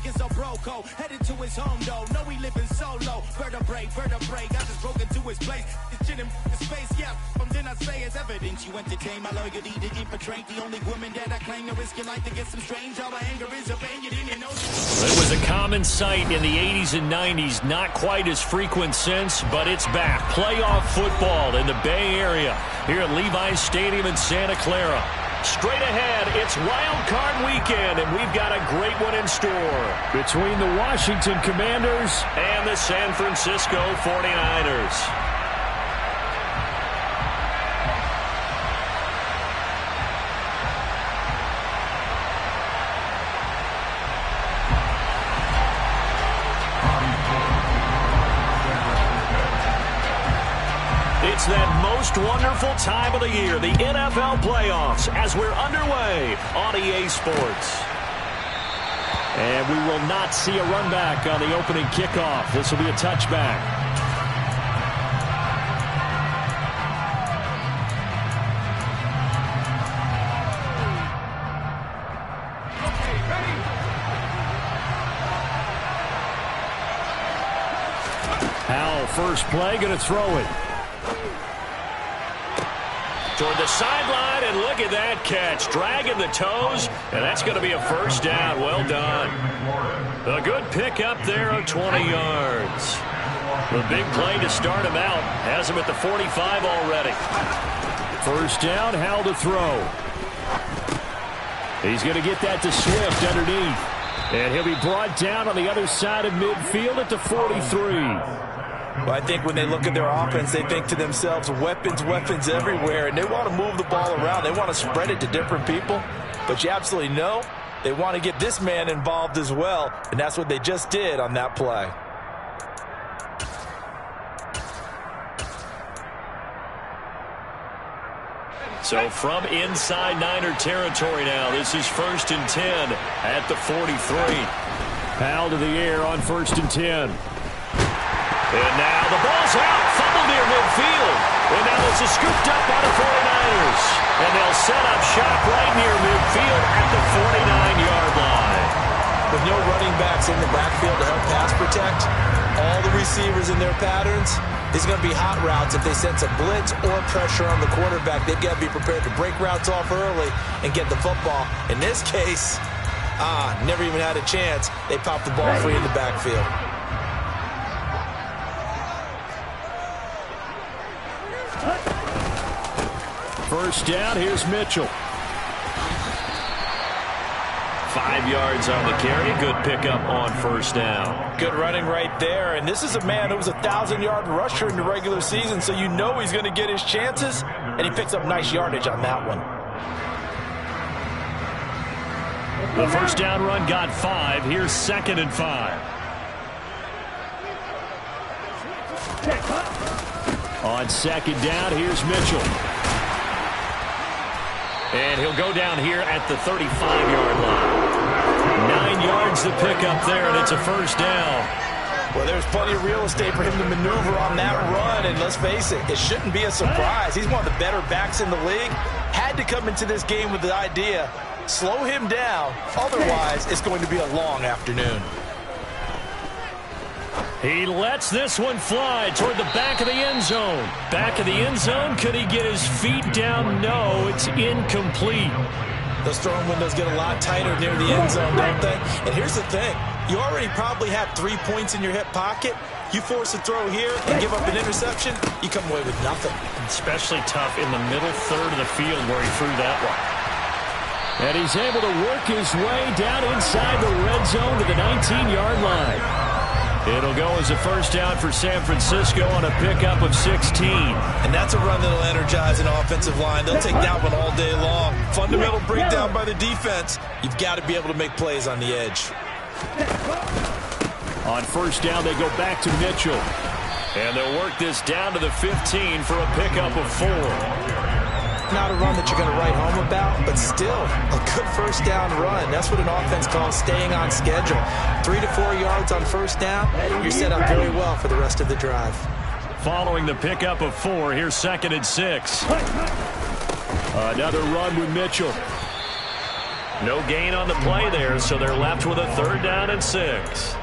looking so broco. Headed to his home though. No, he living solo. Vertebrae. I just broke into his place. This shit in his face, yeah. From then I say it's evidence you entertain my loyalty to infiltrate. The only woman that I claim to risk your life to get some strange. All my anger is a pain. You didn't know. It was a common sight in the 80s and 90s. Not quite as frequent since, but it's back. Playoff football in the Bay Area here at Levi's Stadium in Santa Clara. Straight ahead, it's Wild Card Weekend, and we've got a great one in store between the Washington Commanders and the San Francisco 49ers. It's that most wonderful time of the year, the NFL playoffs, as we're underway on EA Sports. And we will not see a run back on the opening kickoff. This will be a touchback. Howell, first play, going to throw it. Toward the sideline, and look at that catch. Dragging the toes, and that's going to be a first down. Well done. A good pickup there of 20 yards. The big play to start him out. Has him at the 45 already. First down, Howell to throw. He's going to get that to Swift underneath. And he'll be brought down on the other side of midfield at the 43. Well, I think when they look at their offense, they think to themselves, weapons everywhere, and they want to move the ball around. They want to spread it to different people. But you absolutely know they want to get this man involved as well, and that's what they just did on that play. So from inside Niner territory now, this is 1st and 10 at the 43. Powell to the air on 1st and 10. And now the ball's out, fumbled near midfield. And now it's scooped up by the 49ers. And they'll set up shop right near midfield at the 49-yard line. With no running backs in the backfield to help pass protect, all the receivers in their patterns, these are going to be hot routes. If they sense a blitz or pressure on the quarterback, they've got to be prepared to break routes off early and get the football. In this case, never even had a chance. They popped the ball free in the backfield. First down, here's Mitchell. 5 yards on the carry. Good pickup on first down. Good running right there. And this is a man who was a 1,000-yard rusher in the regular season, so you know he's going to get his chances. And he picks up nice yardage on that one. The first down run got 5. Here's 2nd and 5. On 2nd down, here's Mitchell. And he'll go down here at the 35-yard line. 9 yards to pick up there, and it's a first down. Well, there's plenty of real estate for him to maneuver on that run, and let's face it, it shouldn't be a surprise. He's one of the better backs in the league. Had to come into this game with the idea, slow him down, otherwise it's going to be a long afternoon. He lets this one fly toward the back of the end zone. Back of the end zone. Could he get his feet down? No, it's incomplete. Those throwing windows get a lot tighter near the end zone, don't they? And here's the thing. You already probably have 3 points in your hip pocket. You force a throw here and give up an interception, you come away with nothing. Especially tough in the middle third of the field where he threw that one. And he's able to work his way down inside the red zone to the 19-yard line. It'll go as a first down for San Francisco on a pickup of 16. And that's a run that'll energize an offensive line. They'll take that one all day long. Fundamental breakdown by the defense. You've got to be able to make plays on the edge. On first down, they go back to Mitchell. And they'll work this down to the 15 for a pickup of 4. Not a run that you're going to write home about, but still a good first down run. That's what an offense calls staying on schedule. 3 to 4 yards on first down, you're set up very well for the rest of the drive. Following the pickup of 4, here's 2nd and 6. Another run with Mitchell. No gain on the play there, so they're left with a 3rd down and 6.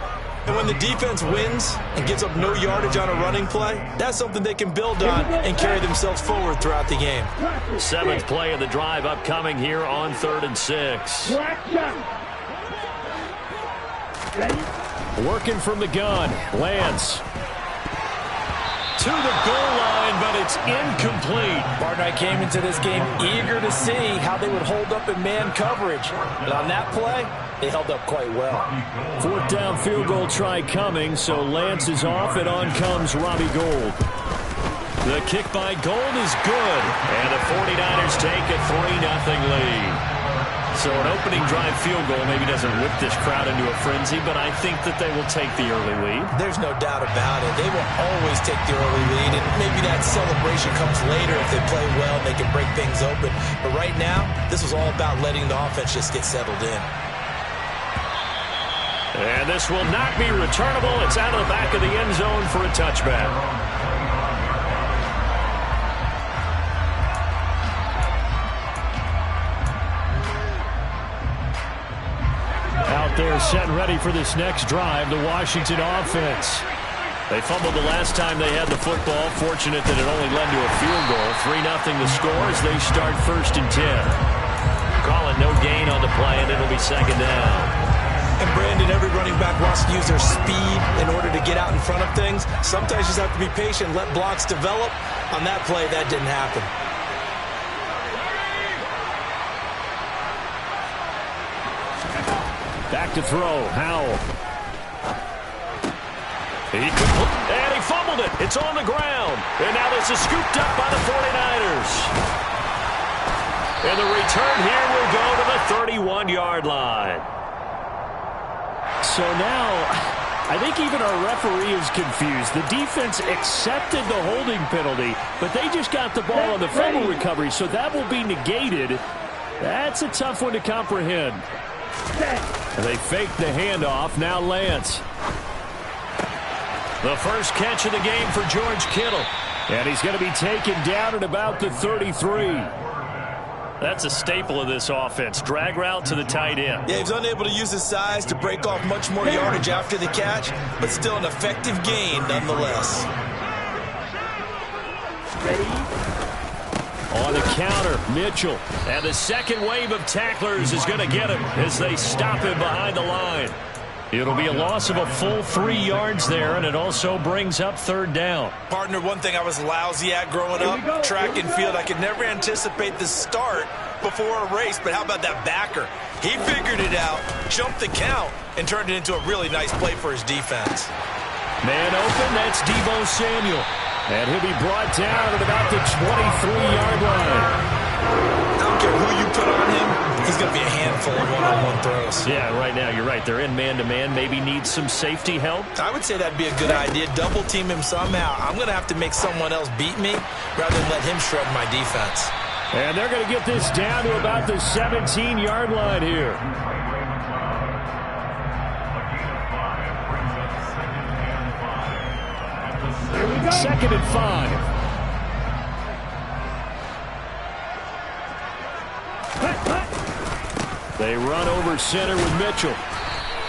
And when the defense wins and gives up no yardage on a running play, that's something they can build on and carry themselves forward throughout the game. 7th play of the drive upcoming here on 3rd and 6. Working from the gun, Lance. To the goal line, but it's incomplete. Partner, I came into this game eager to see how they would hold up in man coverage. But on that play, they held up quite well. 4th down field goal try coming, so Lance is off, and on comes Robbie Gould. The kick by Gould is good, and the 49ers take a 3-0 lead. So an opening drive field goal maybe doesn't whip this crowd into a frenzy, but I think that they will take the early lead. There's no doubt about it. They will always take the early lead, and maybe that celebration comes later if they play well and they can break things open. But right now, this was all about letting the offense just get settled in. And this will not be returnable. It's out of the back of the end zone for a touchback. Out there set and ready for this next drive, the Washington offense. They fumbled the last time they had the football. Fortunate that it only led to a field goal. 3-0 the score as they start 1st and 10. Call it no gain on the play, and it'll be 2nd down. And Brandon, every running back wants to use their speed in order to get out in front of things. Sometimes you just have to be patient, let blocks develop. On that play, that didn't happen. Back to throw, Howell. And he fumbled it. It's on the ground. And now this is scooped up by the 49ers. And the return here will go to the 31-yard line. So now, I think even our referee is confused. The defense accepted the holding penalty, but they just got the ball on the fumble recovery, so that will be negated. That's a tough one to comprehend. And they fake the handoff. Now Lance. The first catch of the game for George Kittle. And he's going to be taken down at about the 33. That's a staple of this offense. Drag route to the tight end. Yeah, he's unable to use his size to break off much more yardage after the catch, but still an effective gain nonetheless. On the counter, Mitchell. And the second wave of tacklers is going to get him as they stop him behind the line. It'll be a loss of a full 3 yards there, and it also brings up 3rd down. Partner, one thing I was lousy at growing up, track and field, I could never anticipate the start before a race, but how about that backer? He figured it out, jumped the count, and turned it into a really nice play for his defense. Man open, that's Deebo Samuel. And he'll be brought down at about the 23-yard line. I don't care who you put on him, he's going to be a handful of one-on-one throws. Yeah, right now, you're right. They're in man-to-man. Maybe needs some safety help. I would say that'd be a good idea. Double team him somehow. I'm going to have to make someone else beat me rather than let him shred my defense. And they're going to get this down to about the 17-yard line here. Second and 5. They run over center with Mitchell.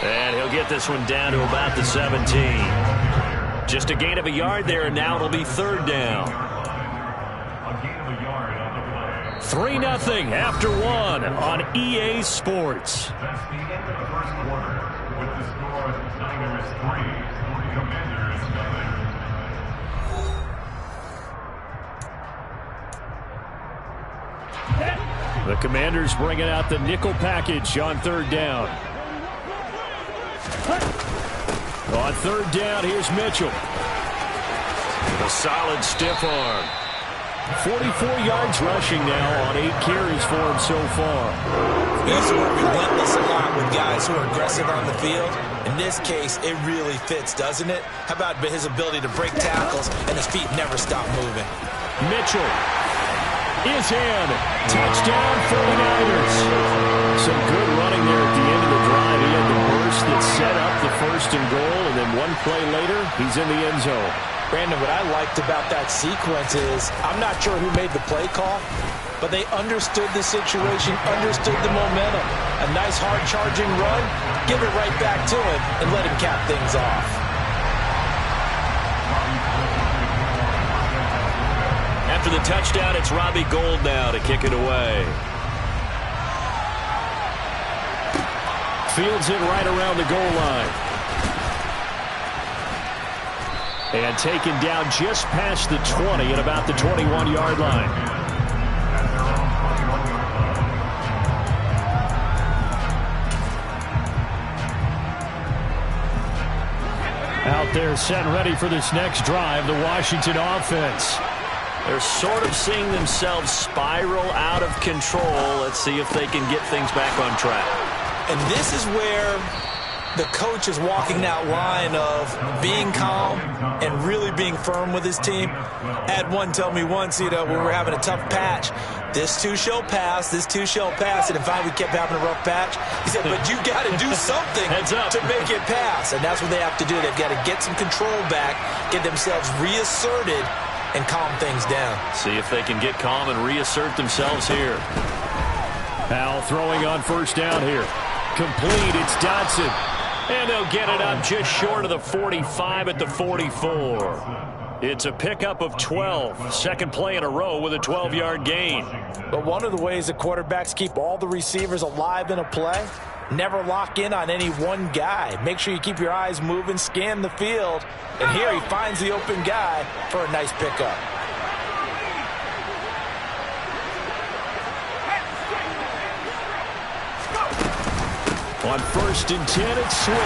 And he'll get this one down to about the 17. Just a gain of a yard there, and now it'll be 3rd down. 3-0 after 1 on EA Sports. That's the end of the first quarter with the score Niners 3, Commanders 0. The Commanders bringing out the nickel package on 3rd down. On 3rd down, here's Mitchell. A solid stiff arm. 44 yards rushing now on 8 carries for him so far. We used to work relentless a lot with guys who are aggressive on the field. In this case, it really fits, doesn't it? How about his ability to break tackles and his feet never stop moving? Mitchell is in. Touchdown 49ers. Some good running there at the end of the drive. He had the burst that set up the 1st and goal, and then one play later, he's in the end zone. Brandon, what I liked about that sequence is I'm not sure who made the play call, but they understood the situation, understood the momentum. A nice hard charging run, give it right back to him and let him cap things off. After the touchdown, it's Robbie Gould now to kick it away. Fields it right around the goal line. And taken down just past the 20 at about the 21-yard line. Out there set and ready for this next drive, the Washington offense. They're sort of seeing themselves spiral out of control. Let's see if they can get things back on track. And this is where the coach is walking that line of being calm and really being firm with his team. I had one tell me once, when we were having a tough patch, this too shall pass, this too shall pass. And in fact, we kept having a rough patch. He said, but you got to do something to make it pass. And that's what they have to do. They've got to get some control back, get themselves reasserted, and calm things down. See if they can get calm and reassert themselves here. Powell throwing on first down here. Complete, it's Dotson. And they'll get it up just short of the 45 at the 44. It's a pickup of 12. Second play in a row with a 12-yard gain. But one of the ways the quarterbacks keep all the receivers alive in a play, never lock in on any one guy. Make sure you keep your eyes moving, scan the field. And here he finds the open guy for a nice pickup. On first and 10, it's Swift.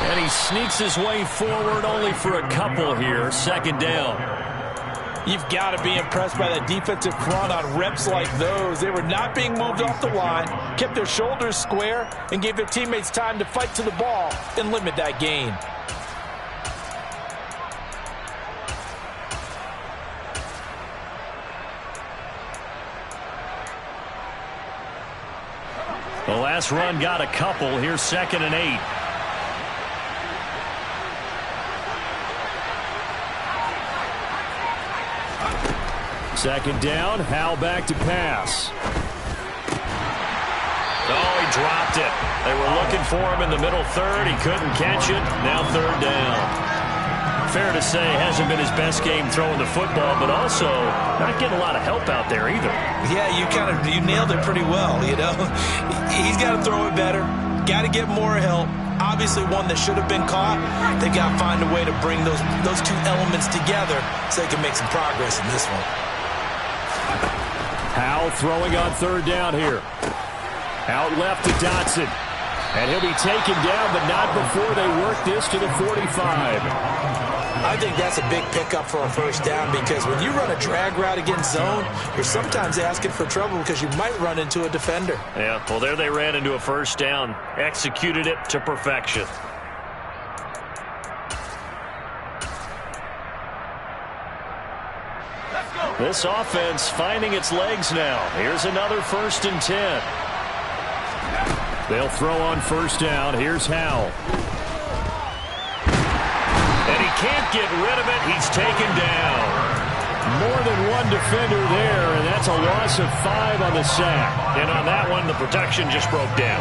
And he sneaks his way forward only for a couple here. Second down. You've got to be impressed by that defensive front on reps like those. They were not being moved off the line, kept their shoulders square, and gave their teammates time to fight to the ball and limit that gain. The last run got a couple. Here's second and 8. Second down. Howell back to pass. Oh, he dropped it. They were looking for him in the middle third. He couldn't catch it. Now third down. Fair to say, hasn't been his best game throwing the football, but also not getting a lot of help out there either. Yeah, you nailed it pretty well, He's got to throw it better, got to get more help. Obviously one that should have been caught. They got to find a way to bring those two elements together so they can make some progress in this one. Howell throwing on third down here. Out left to Dotson. And he'll be taken down, but not before they work this to the 45. I think that's a big pickup for a first down because when you run a drag route against zone, you're sometimes asking for trouble because you might run into a defender. Yeah, well, there they ran into a first down. Executed it to perfection. This offense finding its legs now. Here's another first and 10. They'll throw on first down. Here's Howell. And he can't get rid of it. He's taken down. More than one defender there, and that's a loss of 5 on the sack. And on that one, the protection just broke down.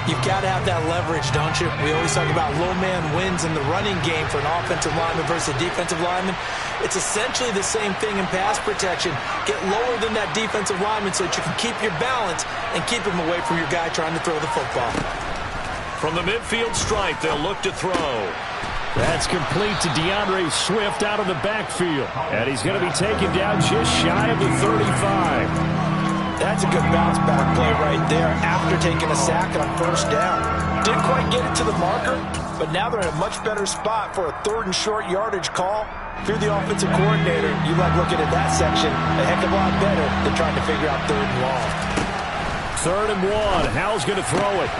You've got to have that leverage, don't you? We always talk about low man wins in the running game for an offensive lineman versus a defensive lineman. It's essentially the same thing in pass protection. Get lower than that defensive lineman so that you can keep your balance and keep him away from your guy trying to throw the football. From the midfield stripe, they'll look to throw. That's complete to DeAndre Swift out of the backfield. And he's going to be taken down just shy of the 35. That's a good bounce back play right there after taking a sack on first down. Didn't quite get it to the marker, but now they're in a much better spot for a third and short yardage call. If you're the offensive coordinator, you like looking at that section a heck of a lot better than trying to figure out third and long. Third and 1. Howell's going to throw it.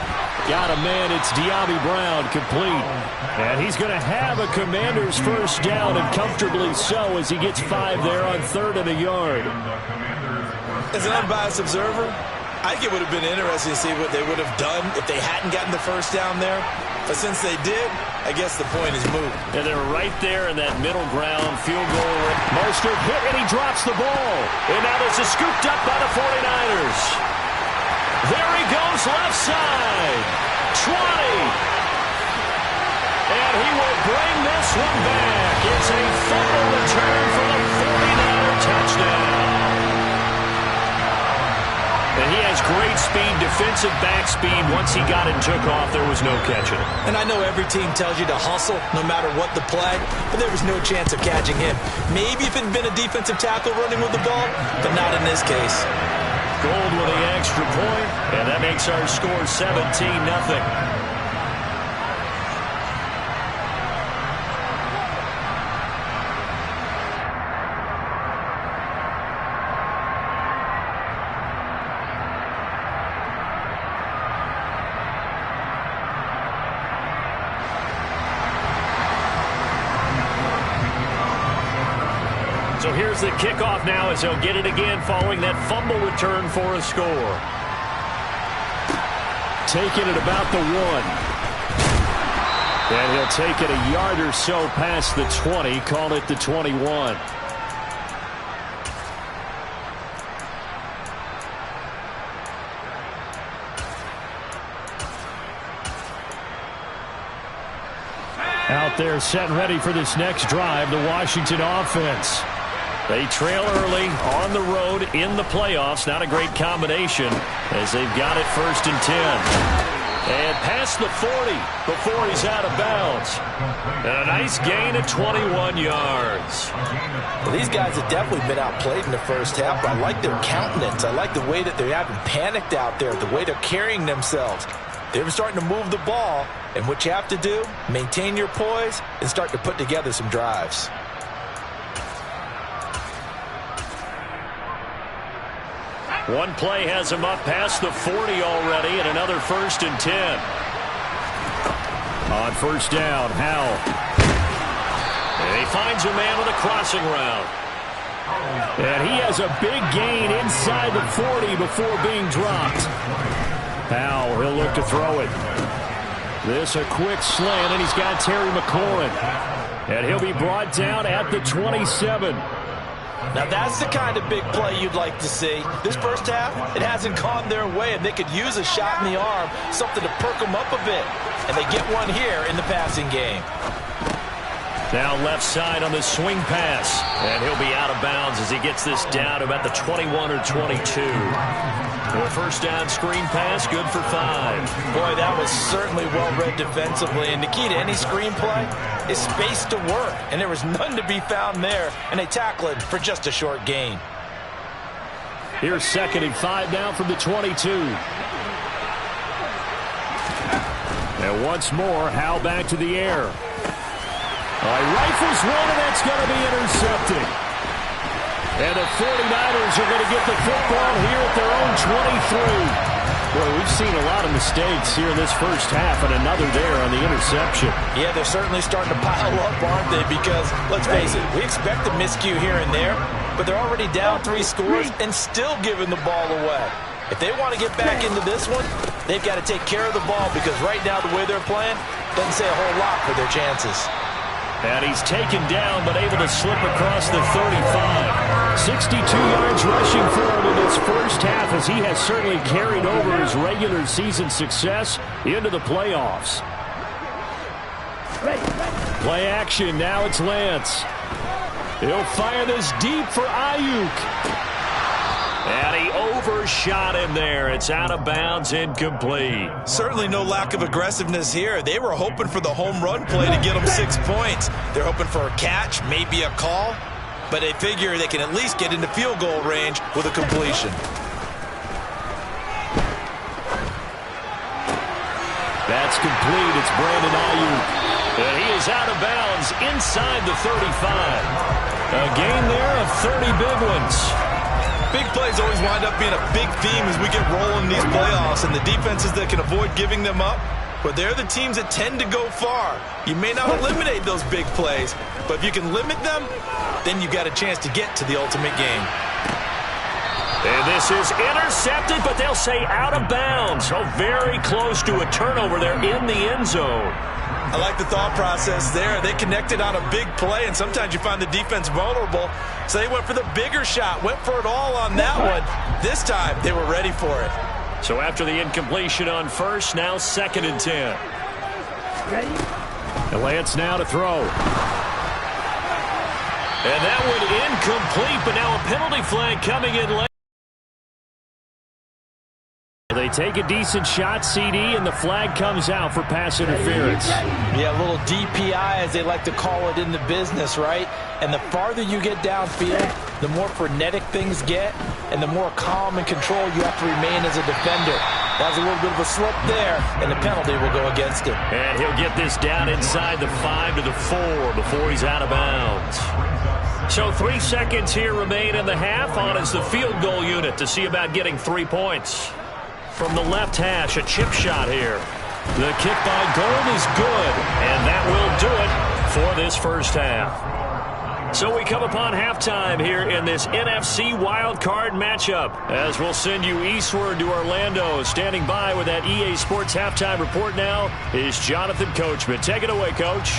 Got a man. It's De'Ami Brown, complete. And he's going to have a Commander's first down, and comfortably so, as he gets 5 there on third and a yard. As an unbiased observer, I think it would have been interesting to see what they would have done if they hadn't gotten the first down there. But since they did, I guess the point is moot. And they're right there in that middle ground field goal. Mostert hit, and he drops the ball. And now this is scooped up by the 49ers. There he goes, left side. 20. And he will bring this one back. It's a fumble return for the 49er touchdown. And he has great speed, defensive back speed. Once he got it and took off, there was no catching it. And I know every team tells you to hustle no matter what the play, but there was no chance of catching him. Maybe if it had been a defensive tackle running with the ball, but not in this case. Gold with the extra point, and that makes our score 17-0. So here's the kickoff now as he'll get it again following that fumble return for a score. Taking it about the 1. And he'll take it a yard or so past the 20, call it the 21. Out there set and ready for this next drive, the Washington offense. They trail early on the road in the playoffs. Not a great combination as they've got it 1st and 10. And past the 40 before he's out of bounds. And a nice gain of 21 yards. Well, these guys have definitely been outplayed in the first half, but I like their countenance. I like the way that they haven't panicked out there, the way they're carrying themselves. They're starting to move the ball, and what you have to do, maintain your poise and start to put together some drives. One play has him up past the 40 already, and another 1st and 10. On 1st down, Howell. And he finds a man with a crossing route. And he has a big gain inside the 40 before being dropped. Howell, he'll look to throw it. This a quick slant, and he's got Terry McLaurin. And he'll be brought down at the 27. Now that's the kind of big play you'd like to see. This first half, it hasn't gone their way, and they could use a shot in the arm, something to perk them up a bit. And they get one here in the passing game. Now left side on the swing pass. And he'll be out of bounds as he gets this down to about the 21 or 22. A 1st down screen pass, good for 5. Boy, that was certainly well read defensively. And the key to any screen play is space to work. And there was none to be found there. And they tackle it for just a short gain. Here's 2nd and 5 now from the 22. And once more, Howell back to the air. Rifles one, and that's going to be intercepted. And the 49ers are going to get the football here at their own 23. Boy, we've seen a lot of mistakes here in this first half, and another there on the interception. Yeah, they're certainly starting to pile up, aren't they? Because, let's face it, we expect a miscue here and there, but they're already down 3 scores and still giving the ball away. If they want to get back into this one, they've got to take care of the ball, because right now the way they're playing doesn't say a whole lot for their chances. And he's taken down, but able to slip across the 35. 62 yards rushing for him in this first half, as he has certainly carried over his regular season success into the playoffs. Play action, now it's Lance. He'll fire this deep for Ayuk. And he overshot him there. It's out of bounds, incomplete. Certainly no lack of aggressiveness here. They were hoping for the home run play to get them 6 points. They're hoping for a catch, maybe a call, but they figure they can at least get into field goal range with a completion. That's complete. It's Brandon Ayuk. And he is out of bounds inside the 35. A gain there of 30 big ones. Big plays always wind up being a big theme as we get rolling in these playoffs, and the defenses that can avoid giving them up, but they're the teams that tend to go far. You may not eliminate those big plays, but if you can limit them, then you've got a chance to get to the ultimate game. And this is intercepted, but they'll say out of bounds. So very close to a turnover there in the end zone. I like the thought process there. They connected on a big play, and sometimes you find the defense vulnerable. So they went for the bigger shot, went for it all on that one. This time, they were ready for it. So after the incompletion on first, now 2nd and 10. And Lance now to throw. And that one incomplete, but now a penalty flag coming in late. They take a decent shot, CD, and the flag comes out for pass interference. Yeah, a little DPI, as they like to call it in the business, right? And the farther you get downfield, the more frenetic things get, and the more calm and control you have to remain as a defender. That was a little bit of a slip there, and the penalty will go against him. And he'll get this down inside the 5 to the 4 before he's out of bounds. So 3 seconds here remain in the half. On is the field goal unit to see about getting 3 points. From the left hash, a chip shot here. The kick by Gold is good, and that will do it for this first half. So we come upon halftime here in this NFC wildcard matchup, as we'll send you eastward to Orlando. Standing by with that EA Sports halftime report now is Jonathan Coachman. Take it away, Coach.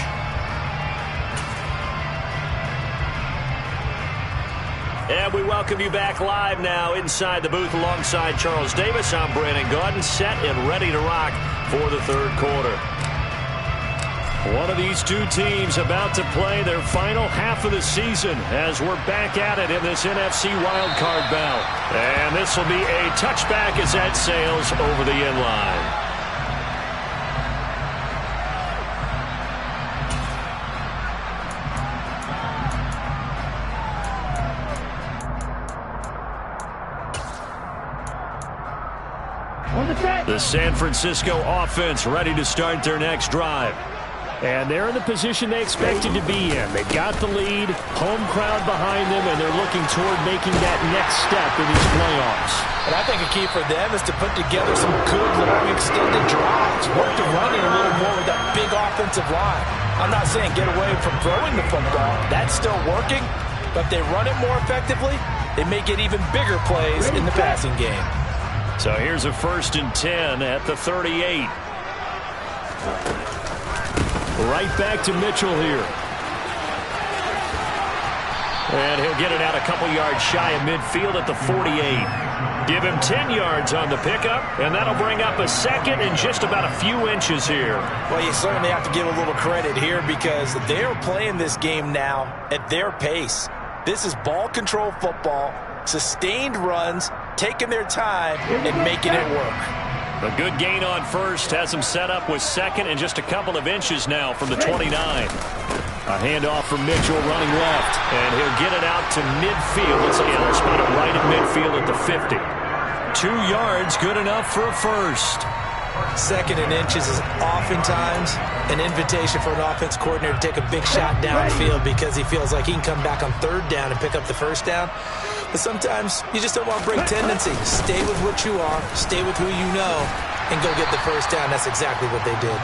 And we welcome you back live now inside the booth alongside Charles Davis. I'm Brandon Gaudin, set and ready to rock for the third quarter. One of these two teams about to play their final half of the season as we're back at it in this NFC wildcard bout. And this will be a touchback as that sails over the end line. The San Francisco offense ready to start their next drive. And they're in the position they expected to be in. They've got the lead, home crowd behind them, and they're looking toward making that next step in these playoffs. And I think a key for them is to put together some good, long, extended drives. Work the running a little more with that big offensive line. I'm not saying get away from throwing the football. That's still working. But if they run it more effectively, they may get even bigger plays in the passing game. So here's a 1st and 10 at the 38. Right back to Mitchell here. And he'll get it out a couple yards shy of midfield at the 48. Give him 10 yards on the pickup, and that'll bring up a 2nd and just about a few inches here. Well, you certainly have to give a little credit here because they're playing this game now at their pace. This is ball control football, sustained runs, taking their time and making it work. A good gain on first has him set up with 2nd and just a couple of inches now from the 29. A handoff from Mitchell running left, and he'll get it out to midfield. Let's see, they'll spot it right at midfield at the 50. 2 yards, good enough for a first. 2nd and inches is oftentimes an invitation for an offense coordinator to take a big shot downfield because he feels like he can come back on 3rd down and pick up the 1st down. But sometimes you just don't want to break tendency. Stay with what you are, stay with who you know, and go get the 1st down. That's exactly what they did.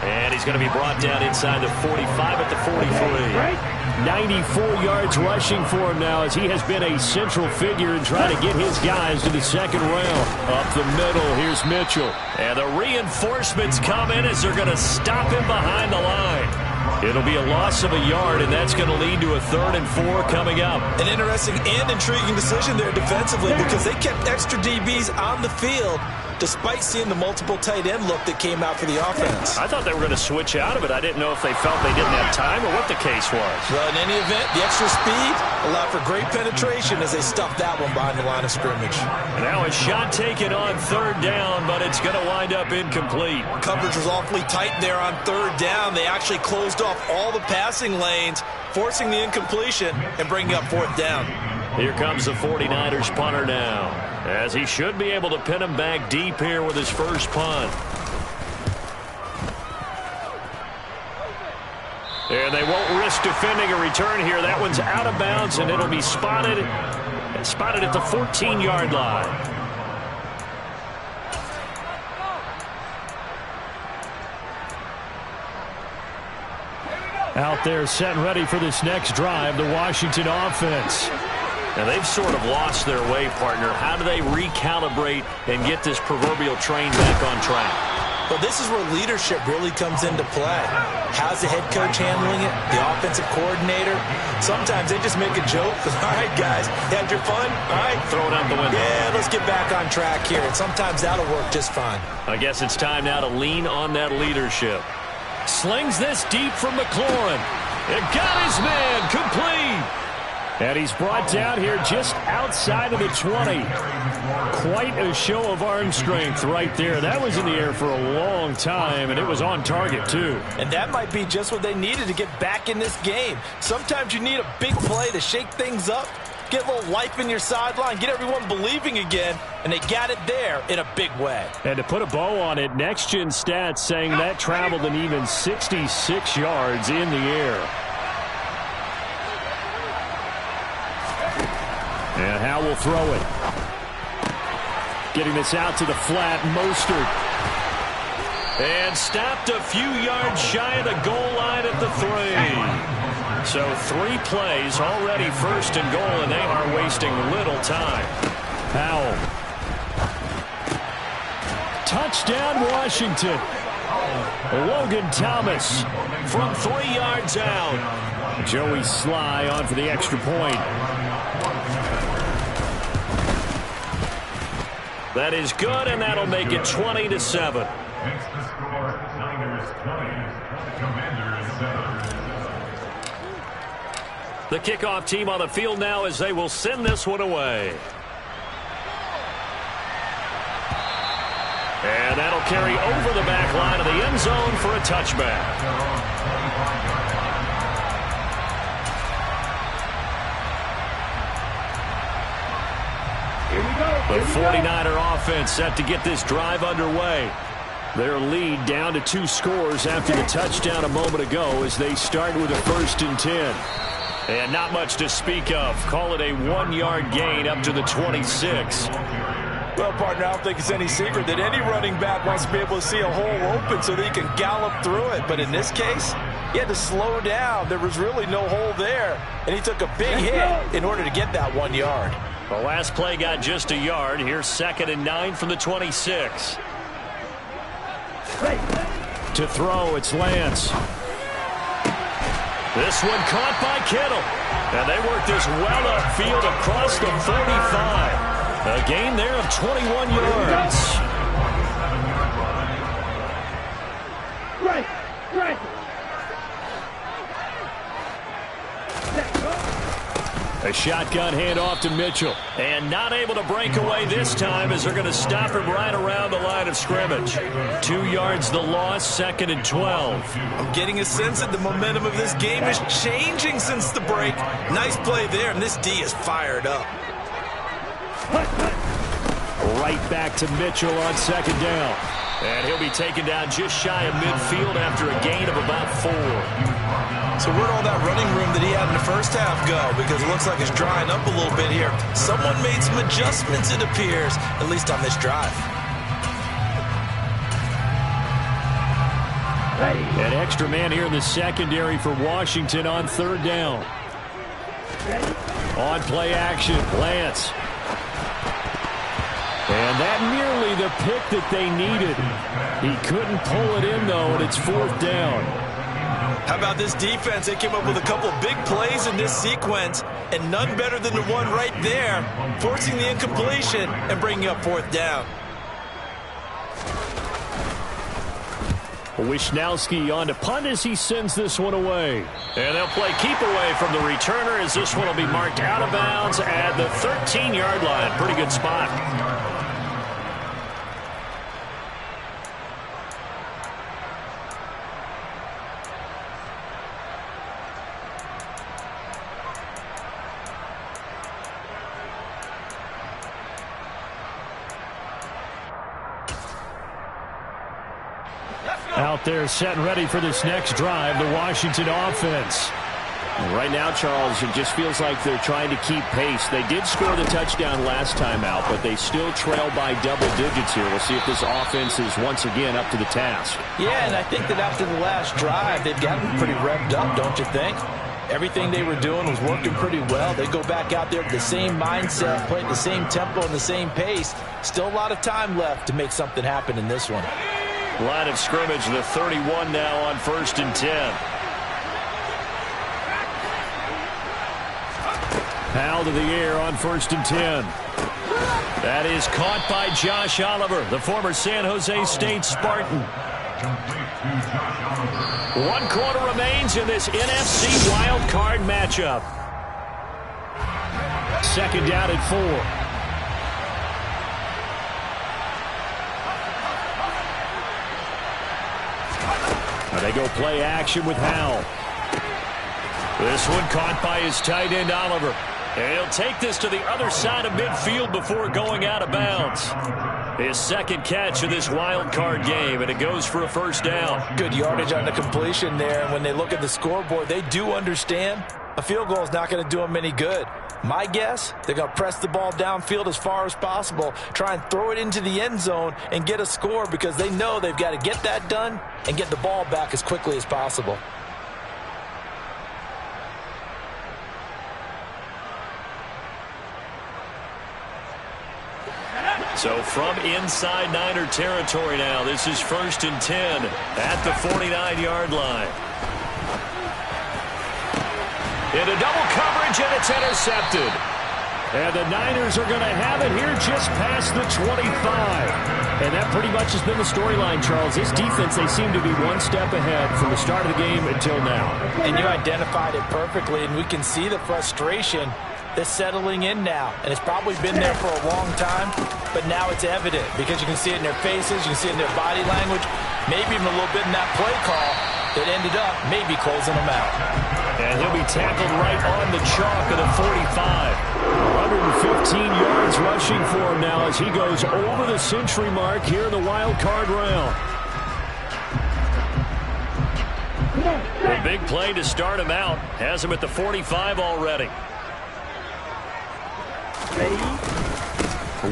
And he's going to be brought down inside the 45 at the 43. 94 yards rushing for him now as he has been a central figure in trying to get his guys to the 2nd round. Up the middle, here's Mitchell. And the reinforcements come in as they're going to stop him behind the line. It'll be a loss of a yard, and that's going to lead to a 3rd and 4 coming up. An interesting and intriguing decision there defensively because they kept extra DBs on the field despite seeing the multiple tight end look that came out for the offense. I thought they were going to switch out of it. I didn't know if they felt they didn't have time or what the case was. Well, in any event, the extra speed allowed for great penetration as they stuffed that one behind the line of scrimmage. And now a shot taken on 3rd down, but it's going to wind up incomplete. Coverage was awfully tight there on 3rd down. They actually closed off all the passing lanes, forcing the incompletion and bringing up 4th down. Here comes the 49ers punter now, as he should be able to pin him back deep here with his first punt. And they won't risk defending a return here. That one's out of bounds, and it'll be spotted at the 14-yard line. Out there set and ready for this next drive, the Washington offense. Now, they've sort of lost their way, partner. How do they recalibrate and get this proverbial train back on track? Well, this is where leadership really comes into play. How's the head coach handling it? The offensive coordinator? Sometimes they just make a joke. All right, guys, you had your fun? All right. Throw it out the window. Yeah, let's get back on track here. And sometimes that'll work just fine. I guess it's time now to lean on that leadership. Slings this deep from McLaurin. It got his man complete. And he's brought down here just outside of the 20. Quite a show of arm strength right there. That was in the air for a long time, and it was on target, too. And that might be just what they needed to get back in this game. Sometimes you need a big play to shake things up, get a little life in your sideline, get everyone believing again, and they got it there in a big way. And to put a bow on it, Next Gen Stats saying that traveled an even 66 yards in the air. And Howe will throw it. Getting this out to the flat, Mostert. And stopped a few yards shy of the goal line at the 3. So 3 plays, already first and goal, and they are wasting little time. Powell. Touchdown, Washington. Logan Thomas from 3 yards out. Joey Sly on for the extra point. That is good, and that'll make it 20-7. Makes the score Niners 20, Commanders 7. The kickoff team on the field now as they will send this one away. And that'll carry over the back line of the end zone for a touchback. The 49er offense set to get this drive underway. Their lead down to 2 scores after the touchdown a moment ago as they start with a 1st and 10. And not much to speak of. Call it a 1-yard gain up to the 26. Well, partner, I don't think it's any secret that any running back wants to be able to see a hole open so that he can gallop through it. But in this case, he had to slow down. There was really no hole there. And he took a big hit in order to get that 1 yard. The last play got just a yard. Here's 2nd and 9 from the 26. To throw, it's Lance. This one caught by Kittle. And they work this well upfield across the 45. A gain there of 21 yards. Right. A shotgun handoff to Mitchell. And not able to break away this time as they're going to stop him right around the line of scrimmage. 2 yards the loss, 2nd and 12. I'm getting a sense that the momentum of this game is changing since the break. Nice play there, and this D is fired up. Right back to Mitchell on 2nd down. And he'll be taken down just shy of midfield after a gain of about 4. So where'd all that running room that he had in the first half go? Because it looks like it's drying up a little bit here. Someone made some adjustments, it appears, at least on this drive. An extra man here in the secondary for Washington on 3rd down. On play action, Lance. And that nearly the pick that they needed. He couldn't pull it in, though, and it's 4th down. How about this defense? They came up with a couple big plays in this sequence, and none better than the one right there, forcing the incompletion and bringing up 4th down. Wisnowski on to punt as he sends this one away. And they'll play keep away from the returner as this one will be marked out of bounds at the 13-yard line. Pretty good spot. Out there set and ready for this next drive, the Washington offense. Right now, Charles, it just feels like they're trying to keep pace. They did score the touchdown last time out, but they still trail by double digits here. We'll see if this offense is once again up to the task. Yeah, and I think that after the last drive, they've gotten pretty revved up, don't you think? Everything they were doing was working pretty well. They go back out there with the same mindset, playing the same tempo and the same pace. Still a lot of time left to make something happen in this one. Line of scrimmage, the 31 now on 1st and 10. Powell to the air on 1st and 10. That is caught by Josh Oliver, the former San Jose State Spartan. 1 quarter remains in this NFC wild card matchup. 2nd down and 4. Now they go play action with Howell. This one caught by his tight end Oliver. And he'll take this to the other side of midfield before going out of bounds. His 2nd catch of this wild card game, and it goes for a 1st down. Good yardage on the completion there, and when they look at the scoreboard, they do understand a field goal is not going to do them any good. My guess, they're going to press the ball downfield as far as possible, try and throw it into the end zone and get a score because they know they've got to get that done and get the ball back as quickly as possible. So from inside Niner territory now, this is 1st and 10 at the 49-yard line. Into double coverage, and it's intercepted. And the Niners are going to have it here just past the 25. And that pretty much has been the storyline, Charles. This defense, they seem to be one step ahead from the start of the game until now. And you identified it perfectly, and we can see the frustration that's settling in now. And it's probably been there for a long time, but now it's evident because you can see it in their faces, you can see it in their body language, maybe even a little bit in that play call that ended up maybe closing them out. And he'll be tackled right on the chalk of the 45. 115 yards rushing for him now as he goes over the century mark here in the wild card round. A big play to start him out. Has him at the 45 already.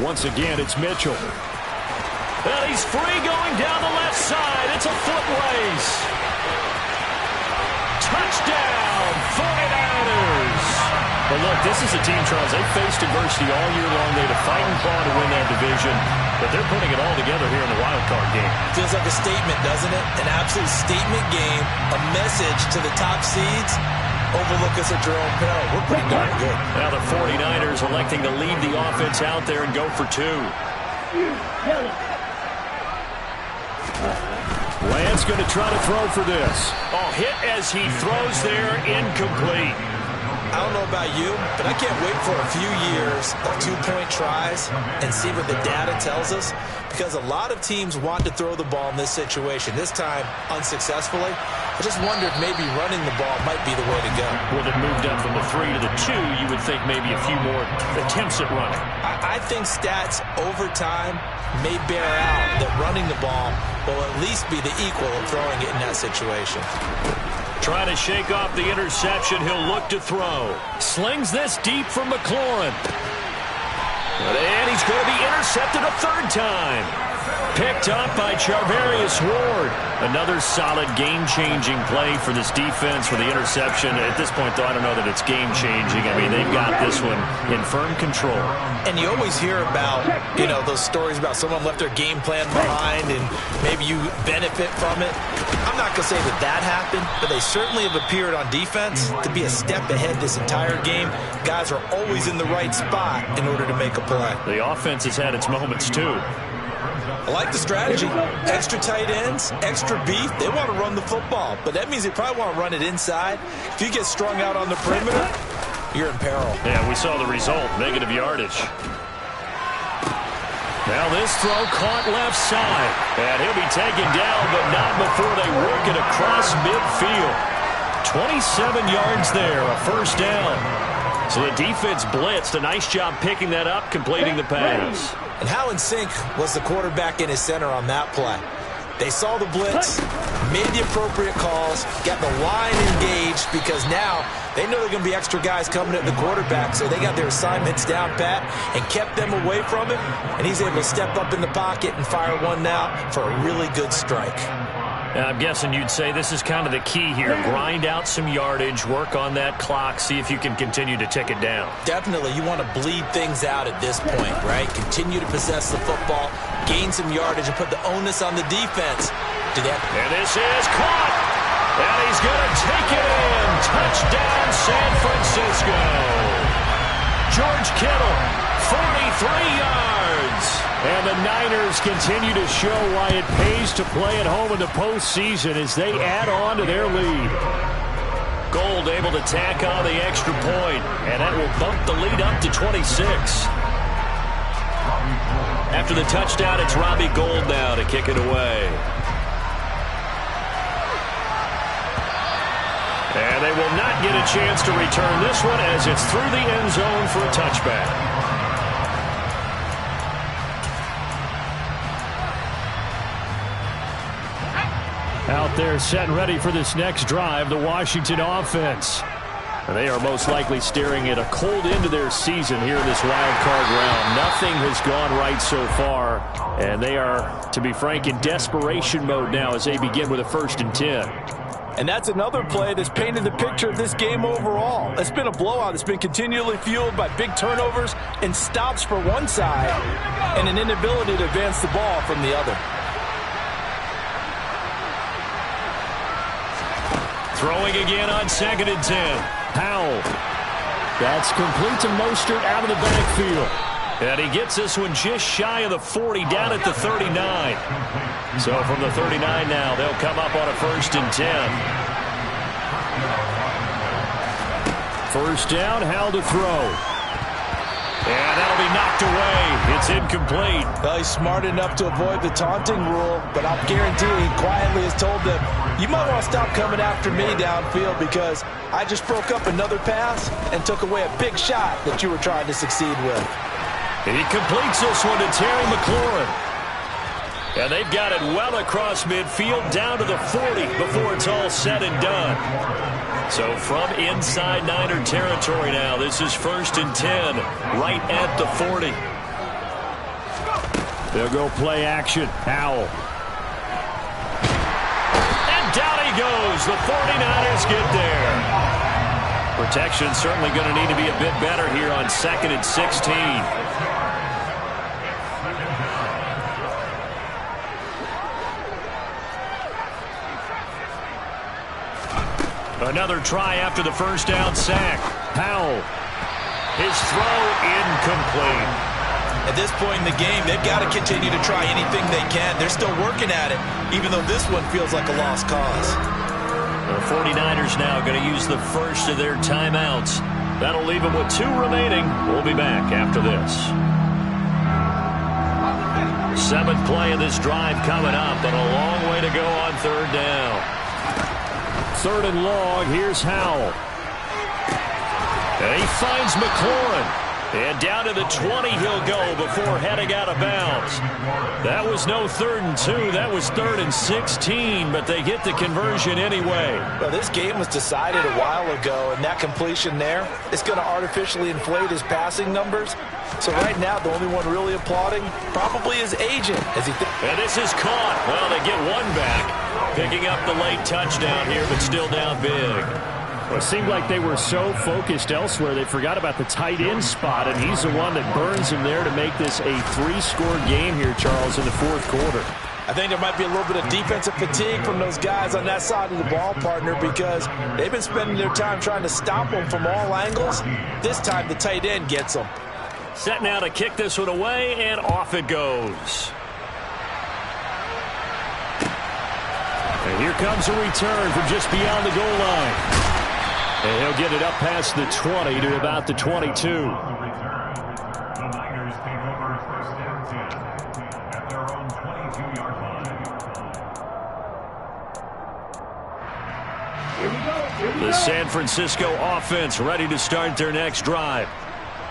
Once again, it's Mitchell. And he's free going down the left side. It's a foot race. Touchdown, 49ers. But look, this is a team, Charles, they've faced adversity all year long. They had to fight and claw to win that division, but they're putting it all together here in the wild card game. Feels like a statement, doesn't it? An absolute statement game, a message to the top seeds. Overlook us at Jerome Peril. We're pretty darn good. Now the 49ers electing to lead the offense out there and go for 2. Lance going to try to throw for this. Oh, hit as he throws there, incomplete. I don't know about you, but I can't wait for a few years of 2-point tries and see what the data tells us, because a lot of teams want to throw the ball in this situation. This time, unsuccessfully. I just wonder if maybe running the ball might be the way to go. Well, they moved up from the 3 to the 2. You would think maybe a few more attempts at running. I think stats over time may bear out that running the ball will at least be the equal of throwing it in that situation. Trying to shake off the interception. He'll look to throw. Slings this deep from McLaurin. And he's going to be intercepted a 3rd time. Picked up by Charvarius Ward. Another solid game-changing play for this defense for the interception. At this point, though, I don't know that it's game-changing. I mean, they've got this one in firm control. And you always hear about, those stories about someone left their game plan behind and maybe you benefit from it. I'm not going to say that happened, but they certainly have appeared on defense to be a step ahead this entire game. Guys are always in the right spot in order to make a play. The offense has had its moments, too. I like the strategy. Extra tight ends, extra beef. They want to run the football, but that means they probably want to run it inside. If you get strung out on the perimeter, you're in peril. Yeah, we saw the result, negative yardage. Now this throw caught left side. And he'll be taken down, but not before they work it across midfield. 27 yards there, a 1st down. So the defense blitzed. A nice job picking that up, completing the pass. And how in sync was the quarterback in his center on that play? They saw the blitz, made the appropriate calls, got the line engaged because now they know they're going to be extra guys coming at the quarterback, so they got their assignments down pat and kept them away from it, and he's able to step up in the pocket and fire one out for a really good strike. I'm guessing you'd say this is kind of the key here. Grind out some yardage, work on that clock, see if you can continue to tick it down. Definitely, you want to bleed things out at this point, right? Continue to possess the football, gain some yardage, and put the onus on the defense. And this is caught. And he's going to take it in. Touchdown, San Francisco. George Kittle, 43 yards. And the Niners continue to show why it pays to play at home in the postseason as they add on to their lead. Gold able to tack on the extra point, and that will bump the lead up to 26. After the touchdown, it's Robbie Gould now to kick it away. And they will not get a chance to return this one as it's through the end zone for a touchback. Out there set and ready for this next drive, the Washington offense. They are most likely staring at a cold end to their season here in this wild card round. Nothing has gone right so far, and they are, to be frank, in desperation mode now as they begin with a 1st and 10. And that's another play that's painted the picture of this game overall. It's been a blowout. It's been continually fueled by big turnovers and stops for one side and an inability to advance the ball from the other. Throwing again on 2nd and 10. Powell. That's complete to Mostert out of the backfield. And he gets this one just shy of the 40, down at the 39. So from the 39 now, they'll come up on a 1st and 10. 1st down, Howell to throw. And that'll be knocked away. It's incomplete. Well, he's smart enough to avoid the taunting rule, but I'll guarantee he quietly has told them, you might want to stop coming after me downfield because I just broke up another pass and took away a big shot that you were trying to succeed with. He completes this one to Terry McLaurin. And they've got it well across midfield down to the 40 before it's all said and done. So from inside Niner territory now, this is 1st and 10, right at the 40. They'll go play action. Howell. And down he goes. The 49ers get there. Protection certainly going to need to be a bit better here on 2nd and 16. Another try after the 1st down sack. Powell. His throw incomplete. At this point in the game, they've got to continue to try anything they can. They're still working at it, even though this one feels like a lost cause. The 49ers now going to use the first of their timeouts. That'll leave them with 2 remaining. We'll be back after this. 7th play of this drive coming up, but a long way to go on 3rd down. 3rd and long, here's Howell. And he finds McLaurin. And down to the 20 he'll go before heading out of bounds. That was no 3rd and 2. That was 3rd and 16, but they get the conversion anyway. Well, this game was decided a while ago, and that completion there is going to artificially inflate his passing numbers. So right now, the only one really applauding probably his agent. And this is caught. Well, they get one back. Picking up the late touchdown here, but still down big. Well, it seemed like they were so focused elsewhere, they forgot about the tight end spot, and he's the one that burns him there to make this a 3-score game here, Charles, in the 4th quarter. I think there might be a little bit of defensive fatigue from those guys on that side of the ball, partner, because they've been spending their time trying to stop them from all angles. This time, the tight end gets them. Set now to kick this one away, and off it goes. And here comes a return from just beyond the goal line. And he'll get it up past the 20 to about the 22. The Niners take over 1st and 10 at their own 22-yard line. The San Francisco offense ready to start their next drive.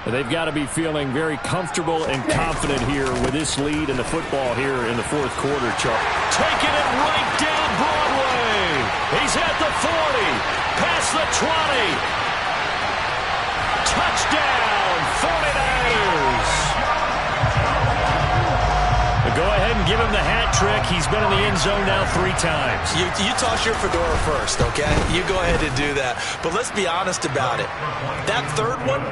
They've got to be feeling very comfortable and confident here with this lead in the football here in the 4th quarter, Charles. Taking it right down Broadway. He's at the 40. Past the 20. Touchdown, 49ers. Go ahead and give him the hat trick. He's been in the end zone now 3 times. You toss your fedora first, okay? You go ahead and do that. But let's be honest about it. That third one,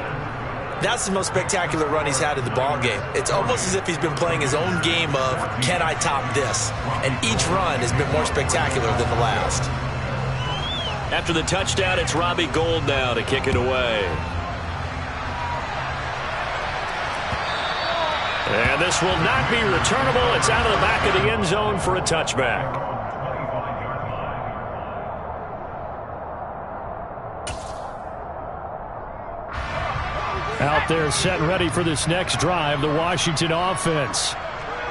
that's the most spectacular run he's had in the ball game. It's almost as if he's been playing his own game of, can I top this? And each run has been more spectacular than the last. After the touchdown, it's Robbie Gould now to kick it away. And this will not be returnable. It's out of the back of the end zone for a touchback. Out there set and ready for this next drive, the Washington offense.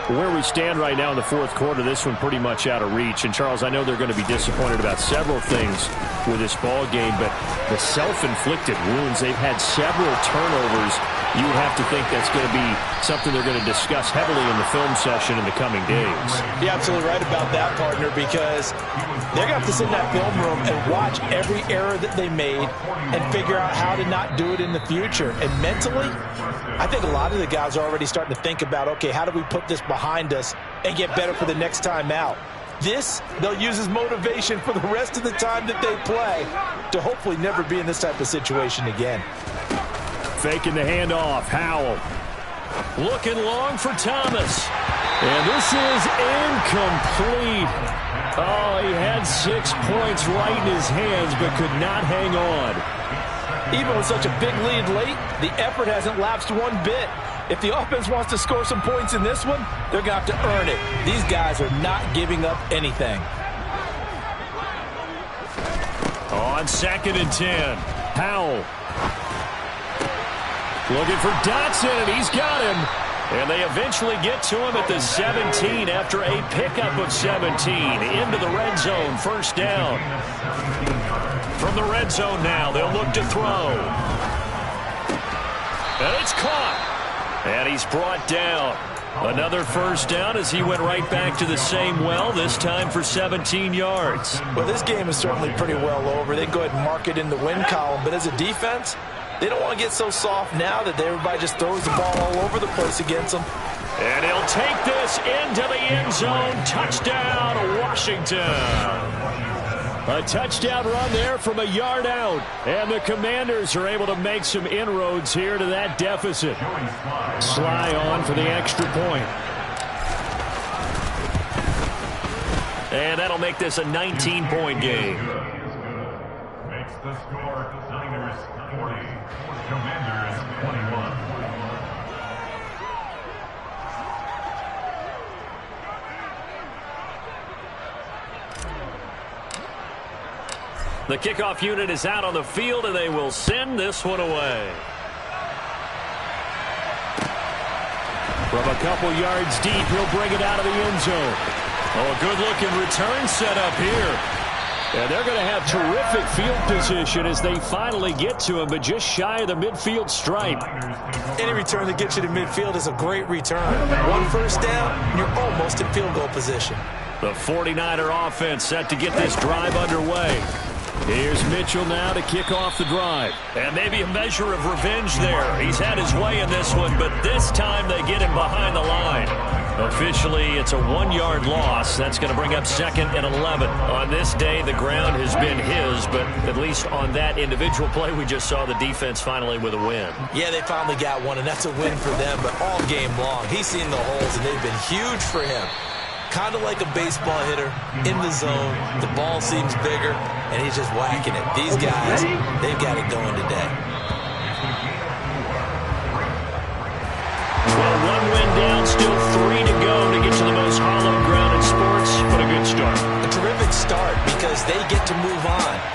Where we stand right now in the fourth quarter, this one pretty much out of reach. And, Charles, I know they're going to be disappointed about several things with this ball game, but the self-inflicted wounds, they've had several turnovers. You would have to think that's going to be something they're going to discuss heavily in the film session in the coming days. You're absolutely right about that, partner, because they're going to have to sit in that film room and watch every error that they made and figure out how to not do it in the future. And mentally, I think a lot of the guys are already starting to think about, okay, how do we put this behind us and get better for the next time out? This, they'll use as motivation for the rest of the time that they play to hopefully never be in this type of situation again. Faking the handoff. Howell looking long for Thomas. And this is incomplete. Oh, he had 6 points right in his hands but could not hang on. Even with such a big lead late, the effort hasn't lapsed one bit. If the offense wants to score some points in this one, they're going to have to earn it. These guys are not giving up anything. On 2nd and 10, Howell looking for Dotson, and he's got him. And they eventually get to him at the 17 after a pickup of 17 into the red zone. First down. From the red zone now, they'll look to throw. And it's caught. And he's brought down. Another first down as he went right back to the same well, this time for 17 yards. Well, this game is certainly pretty well over. They go ahead and mark it in the win column. But as a defense, they don't want to get so soft now that everybody just throws the ball all over the place against them. And he'll take this into the end zone. Touchdown, Washington. A touchdown run there from a yard out. And the Commanders are able to make some inroads here to that deficit. Sly on for the extra point. And that'll make this a 19-point game. Makes the score Niners 40, Commanders 21. The kickoff unit is out on the field, and they will send this one away. From a couple yards deep, he'll bring it out of the end zone. Oh, good-looking return set up here. And they're going to have terrific field position as they finally get to him, but just shy of the midfield stripe. Any return that gets you to midfield is a great return. One first down, you're almost in field goal position. The 49er offense set to get this drive underway. Here's Mitchell now to kick off the drive. And maybe a measure of revenge there. He's had his way in this one, but this time they get him behind the line. Officially, it's a 1-yard loss. That's going to bring up 2nd and 11. On this day, the ground has been his, but at least on that individual play, we just saw the defense finally with a win. Yeah, they finally got one, and that's a win for them, but all game long, he's seen the holes, and they've been huge for him. Kind of like a baseball hitter in the zone. The ball seems bigger, and he's just whacking it. These guys, they've got it going today. Well, 1 win down, still 3 to go to get to the most hallowed ground in sports, but a good start. A terrific start because they get to move on.